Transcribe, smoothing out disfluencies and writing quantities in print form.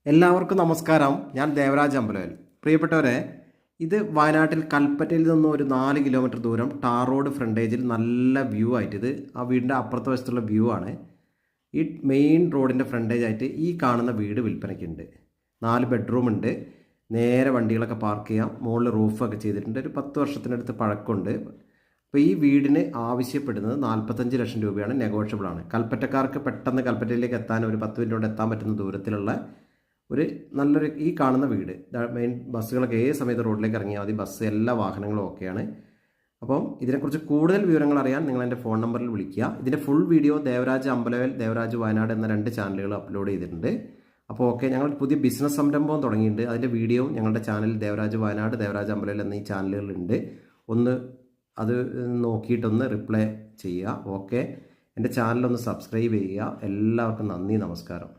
എല്ലാവർക്കും നമസ്കാരം. ഞാൻ ദേവരാജ് അമ്പലവേൽ. പ്രിയപ്പെട്ടവരെ, ഇത് വയനാട്ടിൽ കൽപ്പറ്റയിൽ നിന്നും ഒരു 4 കിലോമീറ്റർ ദൂരം ടാർ റോഡ് ഫ്രണ്ടേജിൽ നല്ല വ്യൂ ആയിട്ട്, ഇത് ആ വീടിൻ്റെ അപ്പുറത്തെ വശത്തുള്ള വ്യൂ ആണ്. ഈ മെയിൻ റോഡിൻ്റെ ഫ്രണ്ടേജ് ആയിട്ട് ഈ കാണുന്ന വീട് വിൽപ്പനയ്ക്കുണ്ട്. 4 ബെഡ്റൂം ഉണ്ട്. നേരെ വണ്ടികളൊക്കെ പാർക്ക് ചെയ്യാം. മുകളിൽ റൂഫൊക്കെ ചെയ്തിട്ടുണ്ട്. ഒരു 10 വർഷത്തിനടുത്ത് പഴക്കമുണ്ട്. അപ്പോൾ ഈ വീടിന് ആവശ്യപ്പെടുന്നത് 45 ലക്ഷം രൂപയാണ്. നെഗോഷ്യബിൾ ആണ്. കൽപ്പറ്റക്കാർക്ക് പെട്ടെന്ന് കൽപ്പറ്റയിലേക്ക് എത്താൻ ഒരു 10 മിനിറ്റ് കൊണ്ട് എത്താൻ പറ്റുന്ന ദൂരത്തിലുള്ള ഒരു നല്ലൊരു ഈ കാണുന്ന വീട്. മെയിൻ ബസ്സുകളൊക്കെ ഏത് സമയത്ത് റോഡിലേക്ക് ഇറങ്ങിയാൽ മതി. ബസ് എല്ലാ വാഹനങ്ങളും ഓക്കെയാണ്. അപ്പം ഇതിനെക്കുറിച്ച് കൂടുതൽ വിവരങ്ങൾ അറിയാൻ നിങ്ങൾ എൻ്റെ ഫോൺ നമ്പറിൽ വിളിക്കുക. ഇതിൻ്റെ ഫുൾ വീഡിയോ ദേവരാജ് അമ്പലവേൽ, ദേവരാജ് വയനാട് എന്ന 2 ചാനലുകൾ അപ്ലോഡ് ചെയ്തിട്ടുണ്ട്. അപ്പോൾ ഓക്കെ, ഞങ്ങൾ പുതിയ ബിസിനസ് സംരംഭം തുടങ്ങിയിട്ടുണ്ട്. അതിൻ്റെ വീഡിയോ ഞങ്ങളുടെ ചാനൽ ദേവരാജ് വയനാട്, ദേവരാജ് അമ്പലവേൽ എന്നീ ചാനലുകളുണ്ട്. ഒന്ന് അത് നോക്കിയിട്ടൊന്ന് റിപ്ലൈ ചെയ്യുക. ഓക്കെ, എൻ്റെ ചാനലൊന്ന് സബ്സ്ക്രൈബ് ചെയ്യുക. എല്ലാവർക്കും നന്ദി, നമസ്കാരം.